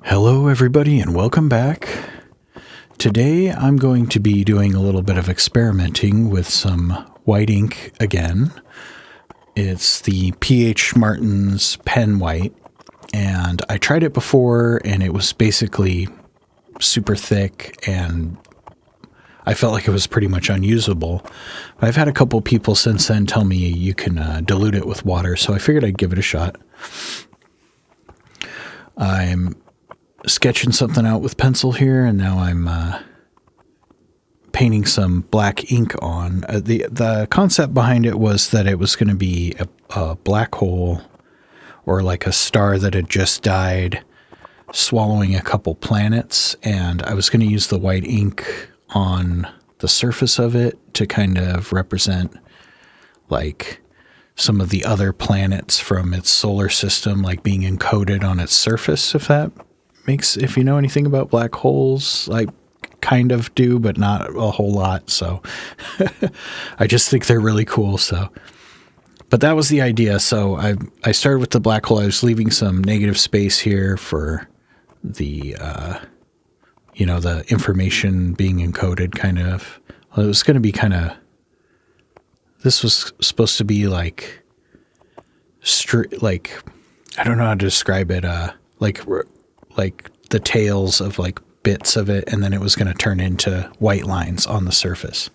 Hello, everybody, and welcome back. Today, I'm going to be doing a little bit of experimenting with some white ink again. It's the P.H. Martin's Pen White, and I tried it before, and it was basically super thick, and I felt like it was pretty much unusable. But I've had a couple people since then tell me you can dilute it with water, so I figured I'd give it a shot. I'm sketching something out with pencil here, and now I'm painting some black ink on. The concept behind it was that it was going to be a black hole, or like a star that had just died swallowing a couple planets, and I was going to use the white ink on the surface of it to kind of represent like some of the other planets from its solar system, like being encoded on its surface, if you know anything about black holes. I kind of do, but not a whole lot. So I just think they're really cool. But that was the idea. So I started with the black hole. I was leaving some negative space here for the, the information being encoded kind of. Well, it was going to be this was supposed to be like I don't know how to describe it. Like the tails of like bits of it, and then it was going to turn into white lines on the surface.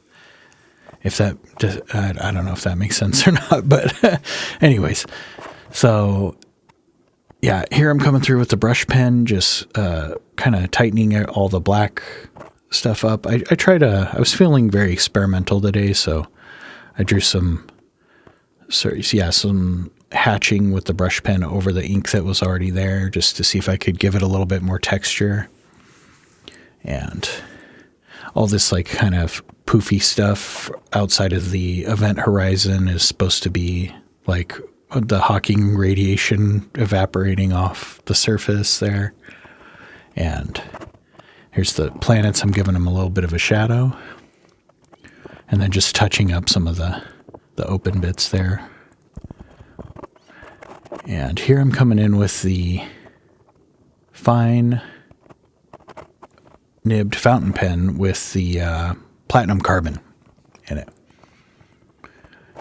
If that, I don't know if that makes sense or not, but anyways, so yeah, here I'm coming through with the brush pen, just kind of tightening all the black stuff up. I was feeling very experimental today, so I drew some hatching with the brush pen over the ink that was already there, just to see if I could give it a little bit more texture. And all this like kind of poofy stuff outside of the event horizon is supposed to be like the Hawking radiation evaporating off the surface there. And here's the planets. I'm giving them a little bit of a shadow, and then just touching up some of the open bits there. And here I'm coming in with the fine nibbed fountain pen with the platinum carbon in it.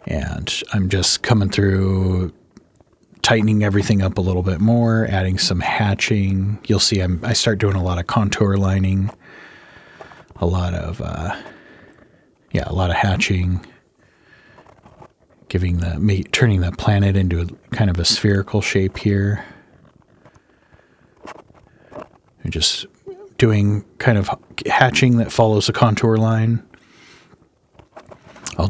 And I'm just coming through, tightening everything up a little bit more, adding some hatching. You'll see I start doing a lot of contour lining, a lot of hatching, turning the planet into a kind of a spherical shape here. And just doing kind of hatching that follows a contour line. I'll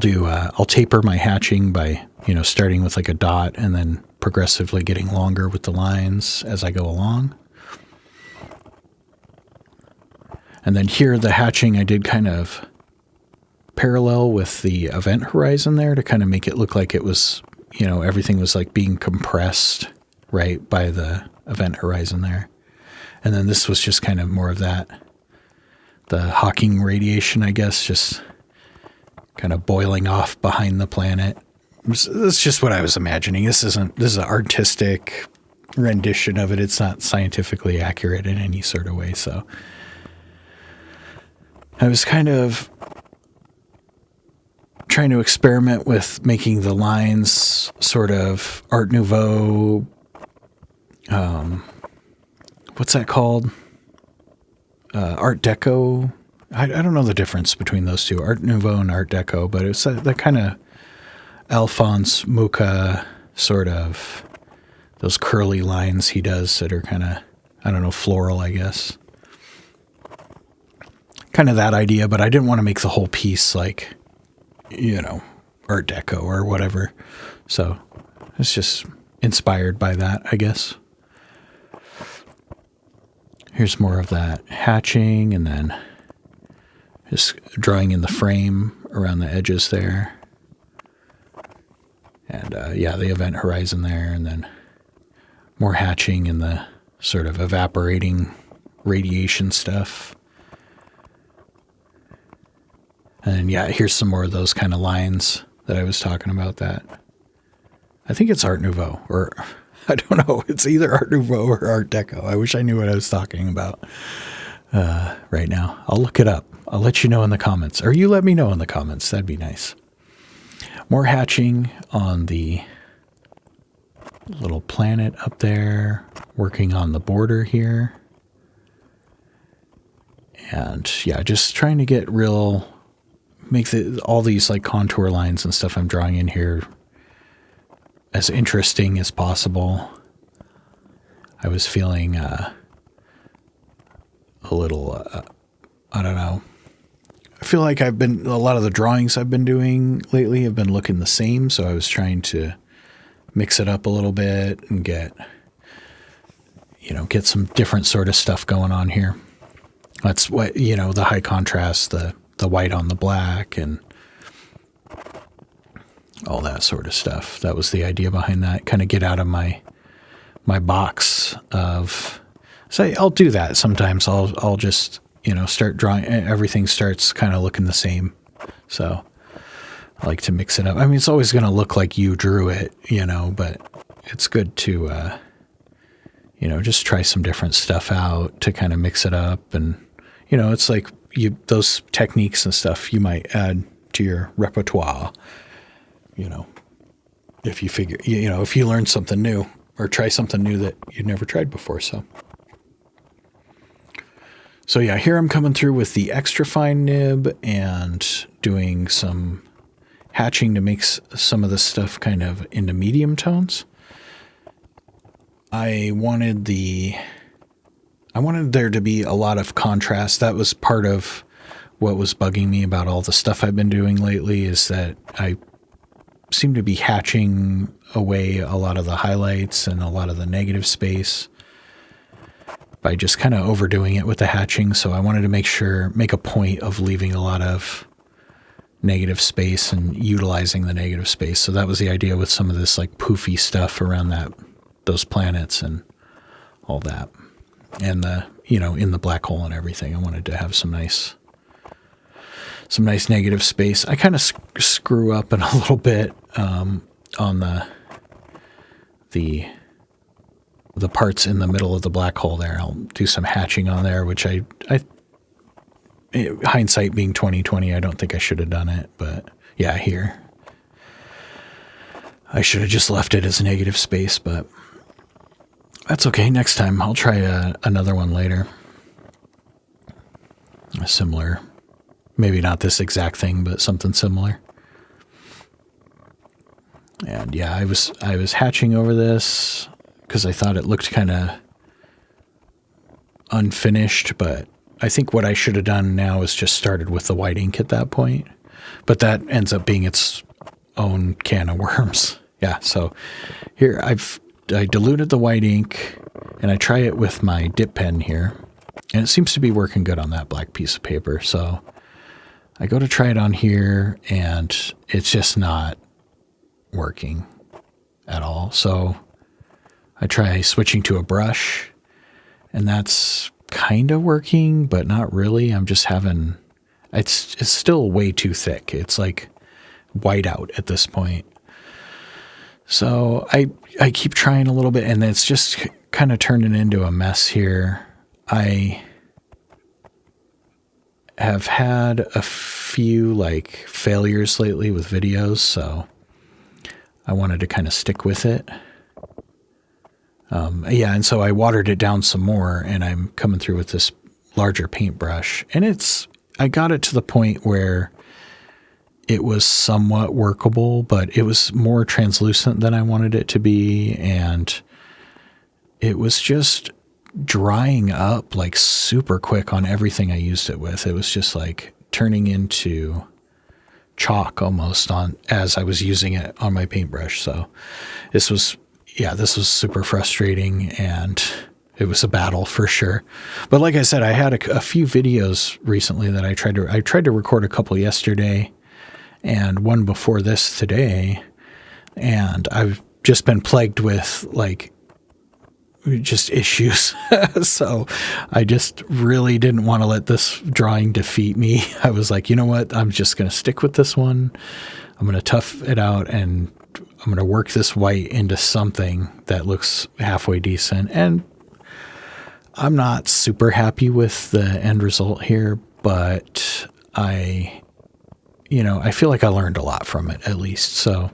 taper my hatching by, starting with like a dot and then progressively getting longer with the lines as I go along. And then here, the hatching I did kind of parallel with the event horizon there to kind of make it look like it was, everything was like being compressed right by the event horizon there. And then this was just kind of more of that, the Hawking radiation, I guess, just kind of boiling off behind the planet. That's just what I was imagining. This is an artistic rendition of it. It's not scientifically accurate in any sort of way. So I was kind of trying to experiment with making the lines sort of Art Nouveau. What's that called? Art Deco. I don't know the difference between those two, Art Nouveau and Art Deco, but it's that kind of Alphonse Mucha sort of, those curly lines he does that are kind of, I don't know, floral, I guess. Kind of that idea, but I didn't want to make the whole piece like, Art Deco or whatever. So it's just inspired by that, I guess. Here's more of that hatching, and then just drawing in the frame around the edges there. And the event horizon there, and then more hatching in the sort of evaporating radiation stuff. And here's some more of those kind of lines that I was talking about that. I think it's Art Nouveau, or I don't know. It's either Art Nouveau or Art Deco. I wish I knew what I was talking about right now. I'll look it up. I'll let you know in the comments. Or you let me know in the comments. That'd be nice. More hatching on the little planet up there. Working on the border here. And yeah, just trying to get make all these like contour lines and stuff I'm drawing in here as interesting as possible. I was feeling a little, I don't know. I feel like a lot of the drawings I've been doing lately have been looking the same. So I was trying to mix it up a little bit and get some different sort of stuff going on here. That's what, the high contrast, the white on the black and all that sort of stuff. That was the idea behind that. Kind of get out of my box of, so I'll do that sometimes. I'll just, start drawing. Everything starts kind of looking the same. So I like to mix it up. I mean, it's always going to look like you drew it, but it's good to, just try some different stuff out to kind of mix it up. And, it's like those techniques and stuff you might add to your repertoire, if you figure, if you learn something new or try something new that you'd never tried before. So yeah, here I'm coming through with the extra fine nib and doing some hatching to make some of this stuff kind of into medium tones. I wanted there to be a lot of contrast. That was part of what was bugging me about all the stuff I've been doing lately, is that I seem to be hatching away a lot of the highlights and a lot of the negative space by just kind of overdoing it with the hatching. So I wanted to make a point of leaving a lot of negative space and utilizing the negative space. So that was the idea with some of this like poofy stuff around those planets and all that. And in the black hole and everything, I wanted to have some nice negative space. I kind of screw up in a little bit on the parts in the middle of the black hole there. I'll do some hatching on there, which I hindsight being 2020, I don't think I should have done it. But yeah, here I should have just left it as a negative space, but that's okay. Next time I'll try another one later. A similar, maybe not this exact thing, but something similar. And yeah, I was hatching over this because I thought it looked kind of unfinished, but I think what I should have done now is just started with the white ink at that point. But that ends up being its own can of worms. Yeah, so here I diluted the white ink, and I try it with my dip pen here, and it seems to be working good on that black piece of paper. So I go to try it on here, and it's just not working at all. So I try switching to a brush, and that's kind of working, but not really. I'm just having, it's still way too thick. It's like white out at this point. So I keep trying a little bit, and it's just kind of turning into a mess here. I have had a few like failures lately with videos, so I wanted to kind of stick with it. Yeah, and so I watered it down some more, and I'm coming through with this larger paintbrush, and I got it to the point where it was somewhat workable, but it was more translucent than I wanted it to be, and it was just drying up like super quick on everything I used it with. It was just like turning into chalk almost as I was using it on my paintbrush. So this was super frustrating, and it was a battle for sure. But like I said, I had a few videos recently that I tried to record a couple yesterday and one before this today, and I've just been plagued with like just issues. So I just really didn't want to let this drawing defeat me. I was like, you know what? I'm just going to stick with this one. I'm going to tough it out, and I'm going to work this white into something that looks halfway decent. And I'm not super happy with the end result here, but I feel like I learned a lot from it, at least. So,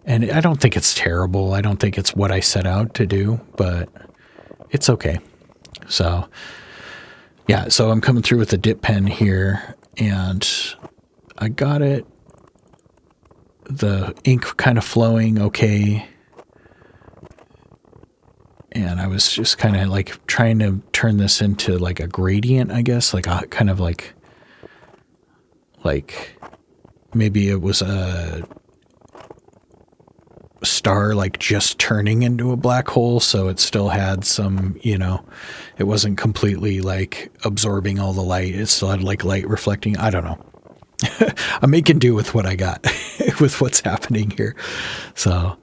and I don't think it's terrible. I don't think it's what I set out to do, but it's okay. So yeah, so I'm coming through with the dip pen here, and I got it, the ink kind of flowing okay. And I was just kind of like trying to turn this into like a gradient, I guess, like a kind of like maybe it was a star like just turning into a black hole, so it still had some, it wasn't completely like absorbing all the light. It still had like light reflecting. I don't know. I'm making do with what I got with what's happening here. So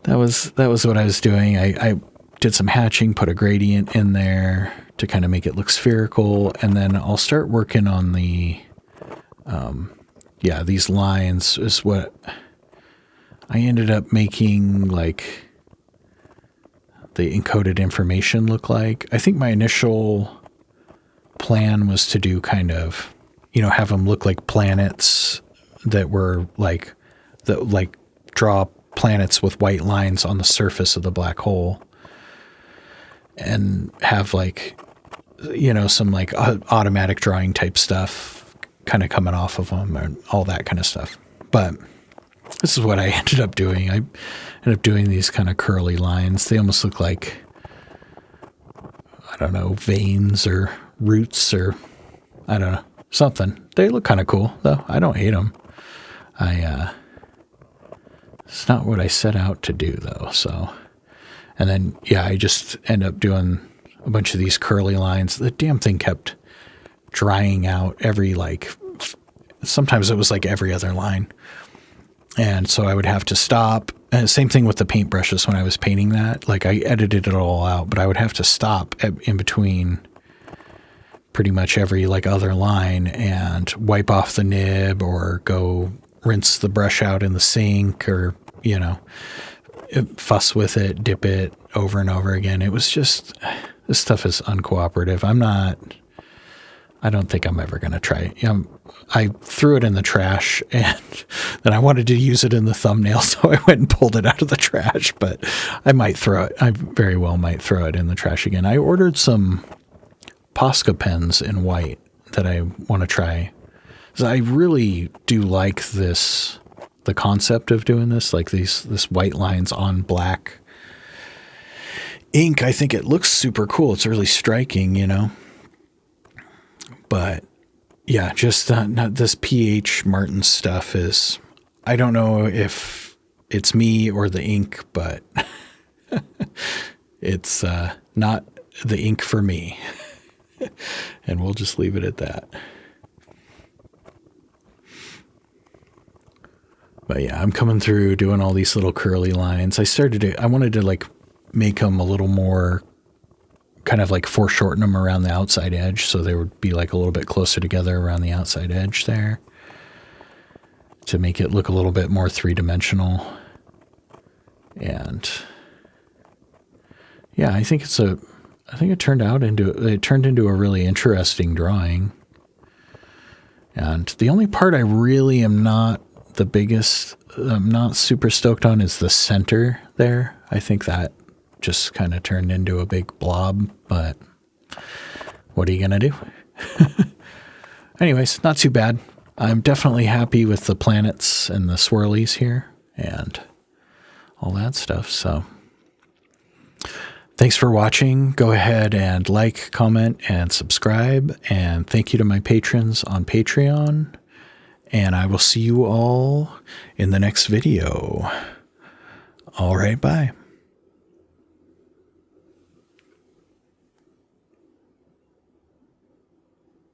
that was what I was doing. I did some hatching, put a gradient in there to kind of make it look spherical, and then I'll start working on the these lines is what I ended up making like the encoded information look like. I think my initial plan was to do kind of, have them look like planets that were like draw planets with white lines on the surface of the black hole and have like, some like automatic drawing type stuff kind of coming off of them and all that kind of stuff. But this is what I ended up doing. I ended up doing these kind of curly lines. They almost look like, I don't know, veins or roots or I don't know, something. They look kind of cool though. I don't hate them. It's not what I set out to do though. So, and then, I just end up doing a bunch of these curly lines. The damn thing kept drying out sometimes it was like every other line. And so I would have to stop. And same thing with the paintbrushes when I was painting that. Like I edited it all out, but I would have to stop in between pretty much every like other line and wipe off the nib or go rinse the brush out in the sink or, fuss with it, dip it over and over again. It was just, this stuff is uncooperative. I don't think I'm ever going to try it. I threw it in the trash and then I wanted to use it in the thumbnail. So I went and pulled it out of the trash, but I might throw it. I very well might throw it in the trash again. I ordered some Posca pens in white that I want to try. So I really do like the concept of doing this, like this white lines on black ink. I think it looks super cool. It's really striking, But yeah, just not this PH Martin stuff is, I don't know if it's me or the ink, but it's not the ink for me. And we'll just leave it at that. But yeah, I'm coming through doing all these little curly lines. I wanted to like make them a little more kind of like foreshorten them around the outside edge so they would be like a little bit closer together around the outside edge there to make it look a little bit more three-dimensional. And yeah, I think it turned into a really interesting drawing. And the only part I really am not I'm not super stoked on is the center there. I think that just kind of turned into a big blob, but what are you going to do? Anyways, not too bad. I'm definitely happy with the planets and the swirlies here and all that stuff. So thanks for watching. Go ahead and like, comment, and subscribe. And thank you to my patrons on Patreon. And I will see you all in the next video. All right, bye.